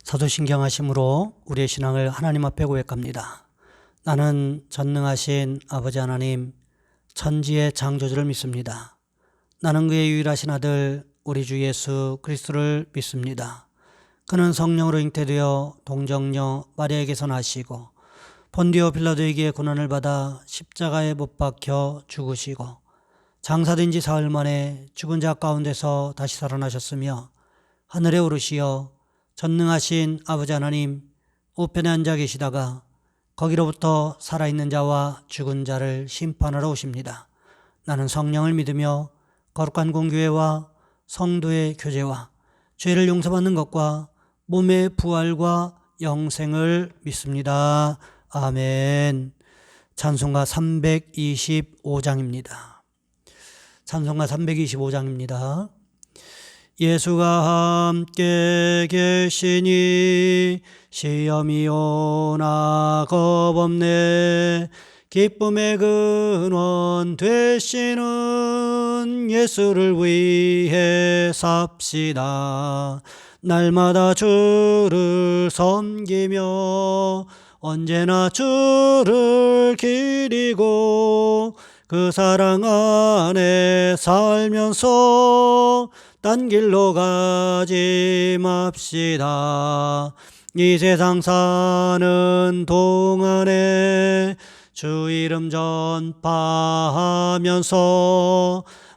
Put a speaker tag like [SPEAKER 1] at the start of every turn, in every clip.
[SPEAKER 1] 사도신경하심으로 우리의 신앙을 하나님 앞에 고백합니다. 나는 전능하신 아버지 하나님, 천지의 창조주를 믿습니다. 나는 그의 유일하신 아들 우리 주 예수 그리스도를 믿습니다. 그는 성령으로 잉태되어 동정녀 마리아에게서 나시고 본디오 빌라도에게 고난을 받아 십자가에 못 박혀 죽으시고 장사된 지 사흘 만에 죽은 자 가운데서 다시 살아나셨으며 하늘에 오르시어 전능하신 아버지 하나님 우편에 앉아 계시다가 거기로부터 살아있는 자와 죽은 자를 심판하러 오십니다. 나는 성령을 믿으며 거룩한 공교회와 성도의 교제와 죄를 용서받는 것과 몸의 부활과 영생을 믿습니다. 아멘. 찬송가 325장입니다. 찬송가 325장입니다. 예수가 함께 계시니 시험이 오나 겁없네. 기쁨의 근원 되시는 예수를 위해 삽시다. 날마다 주를 섬기며 언제나 주를 기리고 그 사랑 안에 살면서 딴 길로 가지 맙시다. 이 세상 사는 동안에 주 이름 전파하면서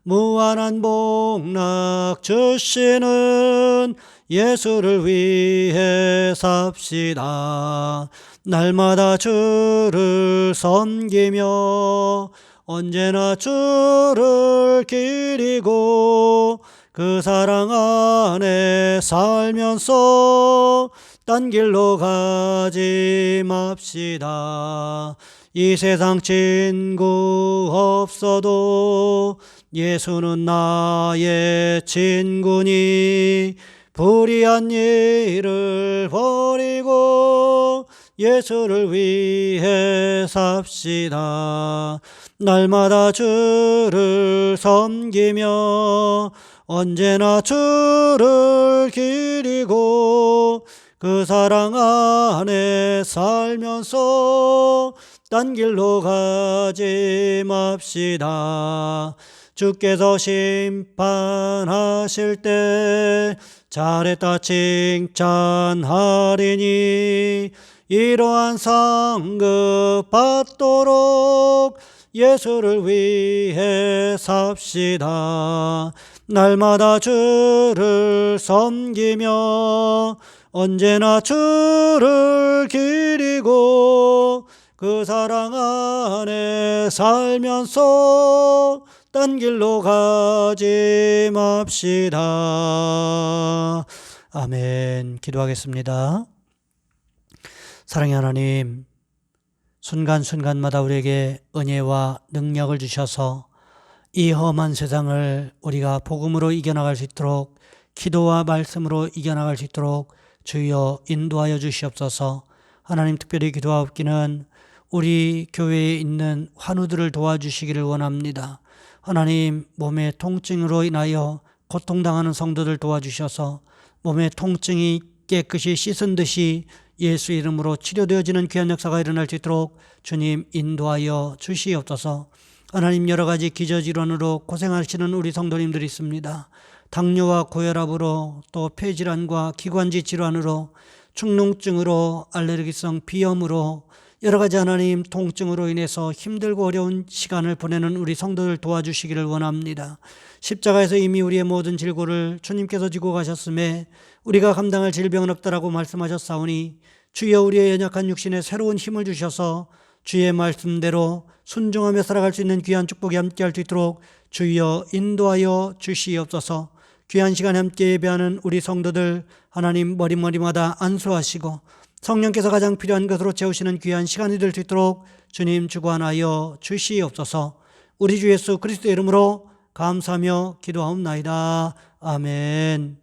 [SPEAKER 1] 무한한 복락 주시는 예수를 위해 삽시다. 날마다 주를 섬기며 언제나 주를 기리고 그 사랑 안에 살면서 딴 길로 가지 맙시다. 이 세상 친구 없어도 예수는 나의 친구니 불의한 일을 버리고 예수를 위해 삽시다. 날마다 주를 섬기며 언제나 주를 기리고 그 사랑 안에 살면서 딴 길로 가지 맙시다. 주께서 심판하실 때 잘했다 칭찬하리니 이러한 상급 받도록 예수를 위해 삽시다. 날마다 주를 섬기며 언제나 주를 기리고 그 사랑 안에 살면서 딴 길로 가지 맙시다. 아멘. 기도하겠습니다. 사랑의 하나님, 순간순간마다 우리에게 은혜와 능력을 주셔서 이 험한 세상을 우리가 복음으로 이겨나갈 수 있도록, 기도와 말씀으로 이겨나갈 수 있도록 주여 인도하여 주시옵소서. 하나님, 특별히 기도하옵기는 우리 교회에 있는 환우들을 도와주시기를 원합니다. 하나님, 몸의 통증으로 인하여 고통당하는 성도들 도와주셔서 몸의 통증이 깨끗이 씻은 듯이 예수 이름으로 치료되어지는 귀한 역사가 일어날 수 있도록 주님 인도하여 주시옵소서. 하나님, 여러 가지 기저질환으로 고생하시는 우리 성도님들이 있습니다. 당뇨와 고혈압으로, 또 폐질환과 기관지 질환으로, 축농증으로, 알레르기성 비염으로, 여러 가지 하나님 통증으로 인해서 힘들고 어려운 시간을 보내는 우리 성도들 도와주시기를 원합니다. 십자가에서 이미 우리의 모든 질고를 주님께서 지고 가셨음에 우리가 감당할 질병은 없다라고 말씀하셨사오니 주여 우리의 연약한 육신에 새로운 힘을 주셔서 주의 말씀대로 순종하며 살아갈 수 있는 귀한 축복이 함께할 수 있도록 주여 인도하여 주시옵소서. 귀한 시간에 함께 예배하는 우리 성도들 하나님 머리마다 안수하시고 성령께서 가장 필요한 것으로 채우시는 귀한 시간이 될 수 있도록 주님 주관하여 주시옵소서. 우리 주 예수 그리스도의 이름으로 감사하며 기도하옵나이다. 아멘.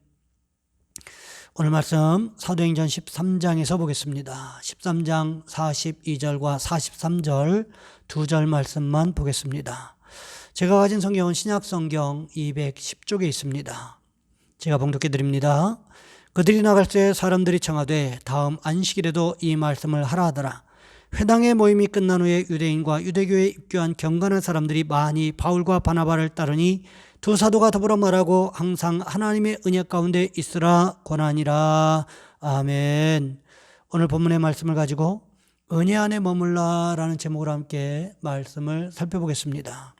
[SPEAKER 1] 오늘 말씀 사도행전 13장에서 보겠습니다. 13장 42절과 43절 두 절 말씀만 보겠습니다. 제가 가진 성경은 신약성경 210쪽에 있습니다. 제가 봉독해 드립니다. 그들이 나갈 때 사람들이 청하되 다음 안식일에도 이 말씀을 하라 하더라. 회당의 모임이 끝난 후에 유대인과 유대교에 입교한 경건한 사람들이 많이 바울과 바나바를 따르니 두 사도가 더불어 말하고 항상 하나님의 은혜 가운데 있으라 권하니라. 아멘. 오늘 본문의 말씀을 가지고 은혜 안에 머물라라는 제목으로 함께 말씀을 살펴보겠습니다.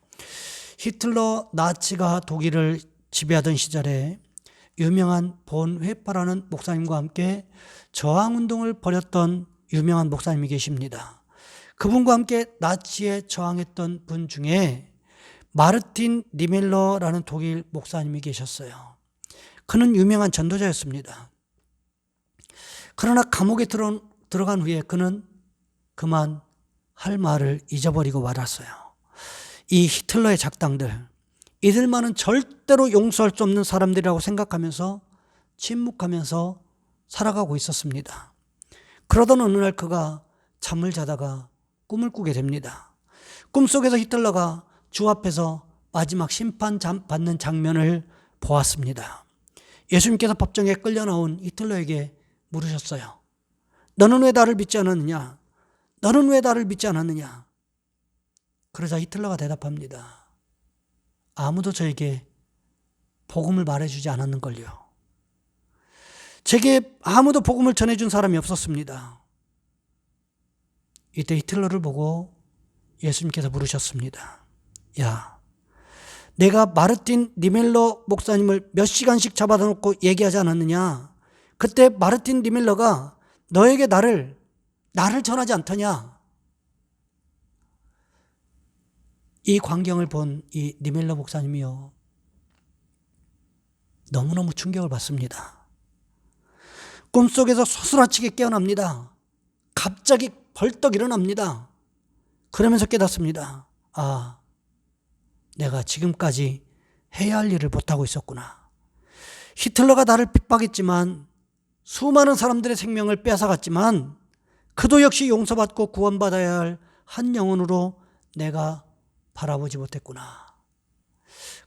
[SPEAKER 1] 히틀러 나치가 독일을 지배하던 시절에 유명한 본 회파라는 목사님과 함께 저항운동을 벌였던 유명한 목사님이 계십니다. 그분과 함께 나치에 저항했던 분 중에 마르틴 니멜러라는 독일 목사님이 계셨어요. 그는 유명한 전도자였습니다. 그러나 감옥에 들어간 후에 그는 그만 할 말을 잊어버리고 말았어요. 이 히틀러의 작당들, 이들만은 절대로 용서할 수 없는 사람들이라고 생각하면서 침묵하면서 살아가고 있었습니다. 그러던 어느 날 그가 잠을 자다가 꿈을 꾸게 됩니다. 꿈속에서 히틀러가 주 앞에서 마지막 심판 받는 장면을 보았습니다. 예수님께서 법정에 끌려 나온 히틀러에게 물으셨어요. 너는 왜 나를 믿지 않았느냐? 너는 왜 나를 믿지 않았느냐? 그러자 히틀러가 대답합니다. 아무도 저에게 복음을 말해주지 않았는걸요. 제게 아무도 복음을 전해준 사람이 없었습니다. 이때 히틀러를 보고 예수님께서 물으셨습니다. 야, 내가 마르틴 니멜러 목사님을 몇 시간씩 잡아다 놓고 얘기하지 않았느냐? 그때 마르틴 니멜러가 너에게 나를 전하지 않더냐? 이 광경을 본 이 니멜러 목사님이요, 너무너무 충격을 받습니다. 꿈속에서 소스라치게 깨어납니다. 갑자기 벌떡 일어납니다. 그러면서 깨닫습니다. 아, 내가 지금까지 해야 할 일을 못하고 있었구나. 히틀러가 나를 핍박했지만, 수많은 사람들의 생명을 빼앗아갔지만 그도 역시 용서받고 구원받아야 할 한 영혼으로 내가 바라보지 못했구나.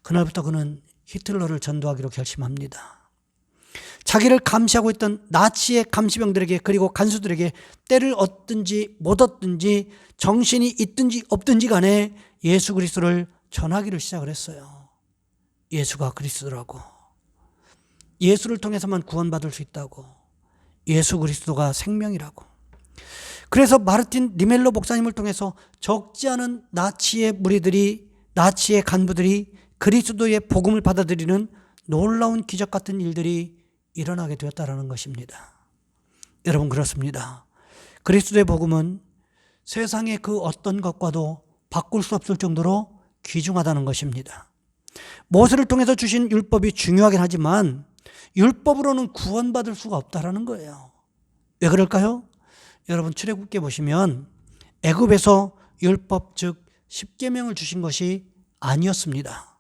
[SPEAKER 1] 그날부터 그는 히틀러를 전도하기로 결심합니다. 자기를 감시하고 있던 나치의 감시병들에게, 그리고 간수들에게 때를 얻든지 못 얻든지 정신이 있든지 없든지 간에 예수 그리스도를 전하기를 시작을 했어요. 예수가 그리스도라고, 예수를 통해서만 구원받을 수 있다고, 예수 그리스도가 생명이라고. 그래서 마르틴 니멜러 목사님을 통해서 적지 않은 나치의 무리들이, 나치의 간부들이 그리스도의 복음을 받아들이는 놀라운 기적 같은 일들이 일어나게 되었다는 것입니다. 여러분, 그렇습니다. 그리스도의 복음은 세상의 그 어떤 것과도 바꿀 수 없을 정도로 귀중하다는 것입니다. 모세를 통해서 주신 율법이 중요하긴 하지만 율법으로는 구원받을 수가 없다는 거예요. 왜 그럴까요? 여러분, 출애굽기에 보시면 애굽에서 율법, 즉 십계명을 주신 것이 아니었습니다.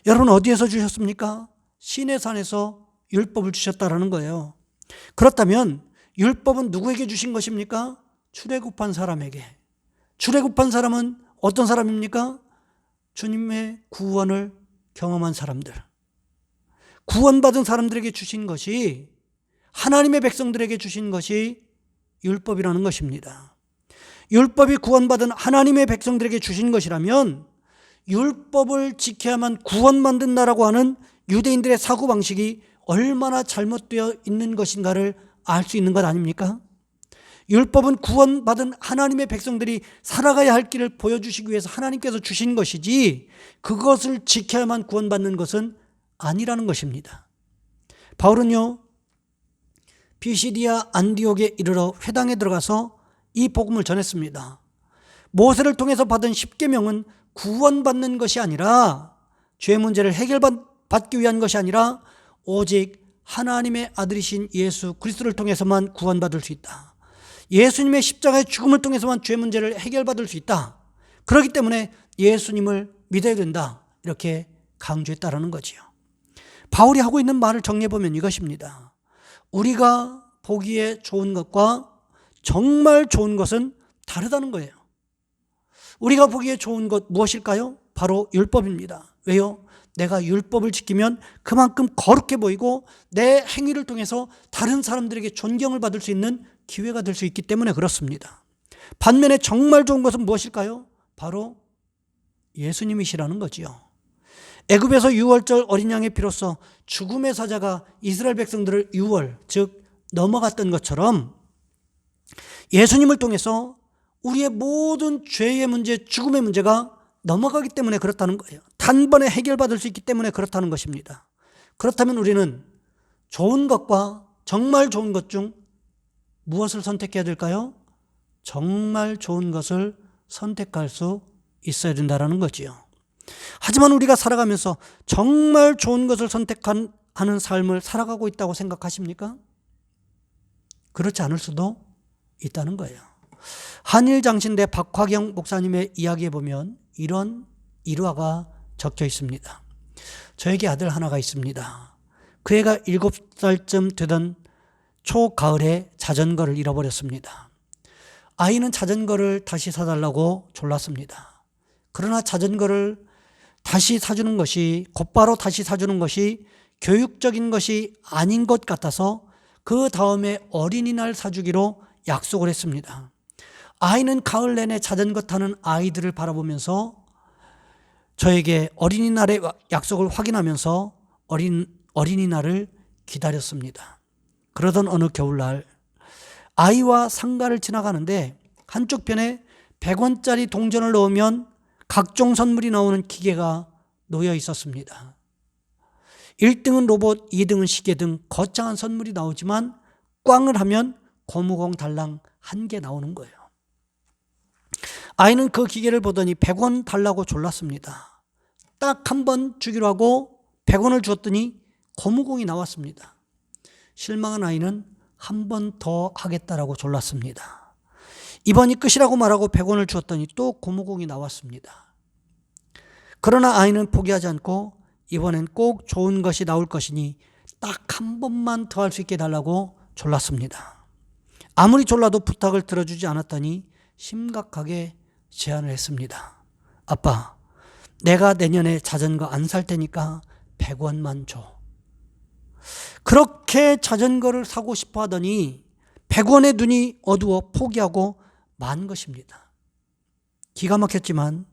[SPEAKER 1] 여러분, 어디에서 주셨습니까? 시내산에서 율법을 주셨다라는 거예요. 그렇다면 율법은 누구에게 주신 것입니까? 출애굽한 사람에게. 출애굽한 사람은 어떤 사람입니까? 주님의 구원을 경험한 사람들, 구원받은 사람들에게 주신 것이, 하나님의 백성들에게 주신 것이 율법이라는 것입니다. 율법이 구원받은 하나님의 백성들에게 주신 것이라면 율법을 지켜야만 구원받는다라고 하는 유대인들의 사고방식이 얼마나 잘못되어 있는 것인가를 알 수 있는 것 아닙니까? 율법은 구원받은 하나님의 백성들이 살아가야 할 길을 보여주시기 위해서 하나님께서 주신 것이지, 그것을 지켜야만 구원받는 것은 아니라는 것입니다. 바울은요, 피시디아 안디옥에 이르러 회당에 들어가서 이 복음을 전했습니다. 모세를 통해서 받은 십계명은 구원받는 것이 아니라, 죄 문제를 해결받기 위한 것이 아니라 오직 하나님의 아들이신 예수 그리스도를 통해서만 구원받을 수 있다. 예수님의 십자가의 죽음을 통해서만 죄 문제를 해결받을 수 있다. 그렇기 때문에 예수님을 믿어야 된다. 이렇게 강조했다라는 거지요. 바울이 하고 있는 말을 정리해보면 이것입니다. 우리가 보기에 좋은 것과 정말 좋은 것은 다르다는 거예요. 우리가 보기에 좋은 것 무엇일까요? 바로 율법입니다. 왜요? 내가 율법을 지키면 그만큼 거룩해 보이고 내 행위를 통해서 다른 사람들에게 존경을 받을 수 있는 기회가 될 수 있기 때문에 그렇습니다. 반면에 정말 좋은 것은 무엇일까요? 바로 예수님이시라는 거지요. 애굽에서 유월절 어린 양의 피로써 죽음의 사자가 이스라엘 백성들을 유월, 즉 넘어갔던 것처럼 예수님을 통해서 우리의 모든 죄의 문제, 죽음의 문제가 넘어가기 때문에 그렇다는 거예요. 단번에 해결받을 수 있기 때문에 그렇다는 것입니다. 그렇다면 우리는 좋은 것과 정말 좋은 것 중 무엇을 선택해야 될까요? 정말 좋은 것을 선택할 수 있어야 된다는 거지요. 하지만 우리가 살아가면서 정말 좋은 것을 선택하는 삶을 살아가고 있다고 생각하십니까? 그렇지 않을 수도 있다는 거예요. 한일장신대 박화경 목사님의 이야기에 보면 이런 일화가 적혀 있습니다. 저에게 아들 하나가 있습니다. 그 애가 7살쯤 되던 초가을에 자전거를 잃어버렸습니다. 아이는 자전거를 다시 사달라고 졸랐습니다. 그러나 자전거를 다시 사주는 것이, 곧바로 다시 사주는 것이 교육적인 것이 아닌 것 같아서 그 다음에 어린이날 사주기로 약속을 했습니다. 아이는 가을 내내 자전거 타는 아이들을 바라보면서 저에게 어린이날의 약속을 확인하면서 어린이날을 기다렸습니다. 그러던 어느 겨울날 아이와 상가를 지나가는데 한쪽 편에 100원짜리 동전을 넣으면 각종 선물이 나오는 기계가 놓여 있었습니다. 1등은 로봇, 2등은 시계 등 거창한 선물이 나오지만 꽝을 하면 고무공 달랑 1개 나오는 거예요. 아이는 그 기계를 보더니 100원 달라고 졸랐습니다. 딱 한 번 주기로 하고 100원을 주었더니 고무공이 나왔습니다. 실망한 아이는 한 번 더 하겠다라고 졸랐습니다. 이번이 끝이라고 말하고 100원을 주었더니 또 고무공이 나왔습니다. 그러나 아이는 포기하지 않고 이번엔 꼭 좋은 것이 나올 것이니 딱 한 번만 더 할 수 있게 해달라고 졸랐습니다. 아무리 졸라도 부탁을 들어주지 않았더니 심각하게 제안을 했습니다. 아빠, 내가 내년에 자전거 안 살 테니까 100원만 줘. 그렇게 자전거를 사고 싶어 하더니 100원의 눈이 어두워 포기하고 만 것입니다. 기가 막혔지만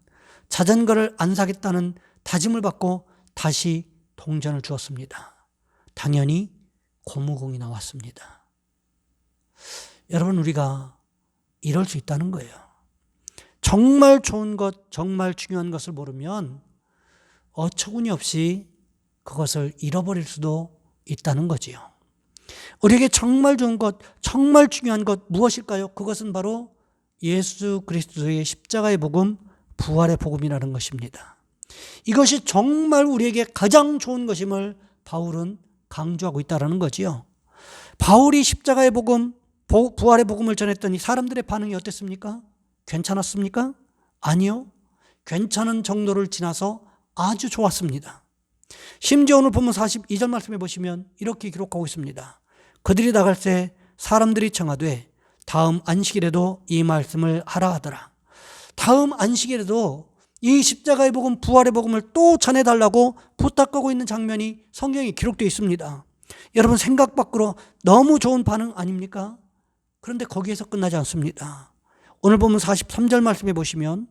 [SPEAKER 1] 자전거를 안 사겠다는 다짐을 받고 다시 동전을 주었습니다. 당연히 고무공이 나왔습니다. 여러분, 우리가 이럴 수 있다는 거예요. 정말 좋은 것, 정말 중요한 것을 모르면 어처구니 없이 그것을 잃어버릴 수도 있다는 거지요. 우리에게 정말 좋은 것, 정말 중요한 것 무엇일까요? 그것은 바로 예수 그리스도의 십자가의 복음, 부활의 복음이라는 것입니다. 이것이 정말 우리에게 가장 좋은 것임을 바울은 강조하고 있다는 거지요. 바울이 십자가의 복음, 부활의 복음을 전했더니 사람들의 반응이 어땠습니까? 괜찮았습니까? 아니요. 괜찮은 정도를 지나서 아주 좋았습니다. 심지어 오늘 본문 42절 말씀해 보시면 이렇게 기록하고 있습니다. 그들이 나갈 때 사람들이 청하되 다음 안식일에도 이 말씀을 하라 하더라. 다음 안식일에도 이 십자가의 복음, 부활의 복음을 또 전해달라고 부탁하고 있는 장면이 성경에 기록되어 있습니다. 여러분, 생각 밖으로 너무 좋은 반응 아닙니까? 그런데 거기에서 끝나지 않습니다. 오늘 보면 43절 말씀해 보시면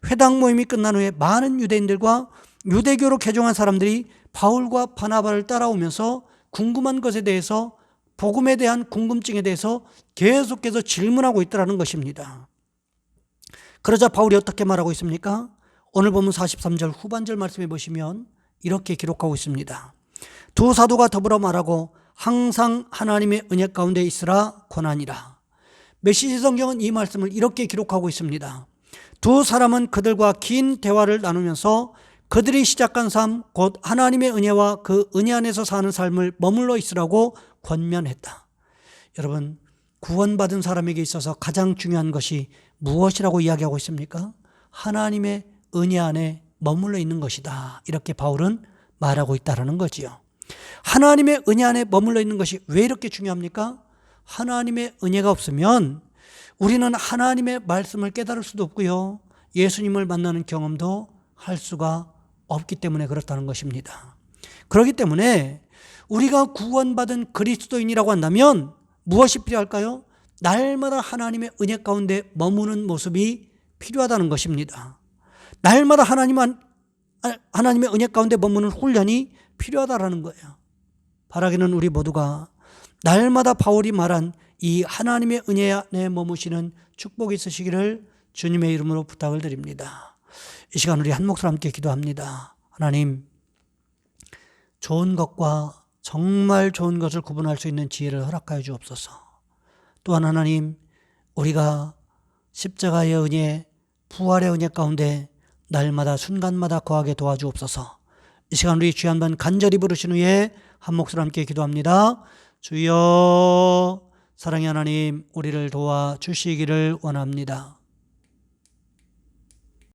[SPEAKER 1] 회당 모임이 끝난 후에 많은 유대인들과 유대교로 개종한 사람들이 바울과 바나바를 따라오면서 궁금한 것에 대해서, 복음에 대한 궁금증에 대해서 계속해서 질문하고 있다는 것입니다. 그러자 바울이 어떻게 말하고 있습니까? 오늘 보면 43절 후반절 말씀해 보시면 이렇게 기록하고 있습니다. 두 사도가 더불어 말하고 항상 하나님의 은혜 가운데 있으라 권하니라. 메시지 성경은 이 말씀을 이렇게 기록하고 있습니다. 두 사람은 그들과 긴 대화를 나누면서 그들이 시작한 삶, 곧 하나님의 은혜와 그 은혜 안에서 사는 삶을 머물러 있으라고 권면했다. 여러분, 구원받은 사람에게 있어서 가장 중요한 것이 무엇이라고 이야기하고 있습니까? 하나님의 은혜 안에 머물러 있는 것이다. 이렇게 바울은 말하고 있다는 거지요. 하나님의 은혜 안에 머물러 있는 것이 왜 이렇게 중요합니까? 하나님의 은혜가 없으면 우리는 하나님의 말씀을 깨달을 수도 없고요, 예수님을 만나는 경험도 할 수가 없기 때문에 그렇다는 것입니다. 그렇기 때문에 우리가 구원받은 그리스도인이라고 한다면 무엇이 필요할까요? 날마다 하나님의 은혜 가운데 머무는 모습이 필요하다는 것입니다. 날마다 하나님의 은혜 가운데 머무는 훈련이 필요하다라는 거예요. 바라기는 우리 모두가 날마다 바울이 말한 이 하나님의 은혜 안에 머무시는 축복이 있으시기를 주님의 이름으로 부탁을 드립니다. 이 시간 우리 한 목소리 함께 기도합니다. 하나님, 좋은 것과 정말 좋은 것을 구분할 수 있는 지혜를 허락하여 주옵소서. 또한 하나님, 우리가 십자가의 은혜, 부활의 은혜 가운데 날마다 순간마다 거하게 도와주옵소서. 이 시간 우리 주여 한번 간절히 부르신 후에 한 목소리 함께 기도합니다. 주여, 사랑의 하나님, 우리를 도와주시기를 원합니다.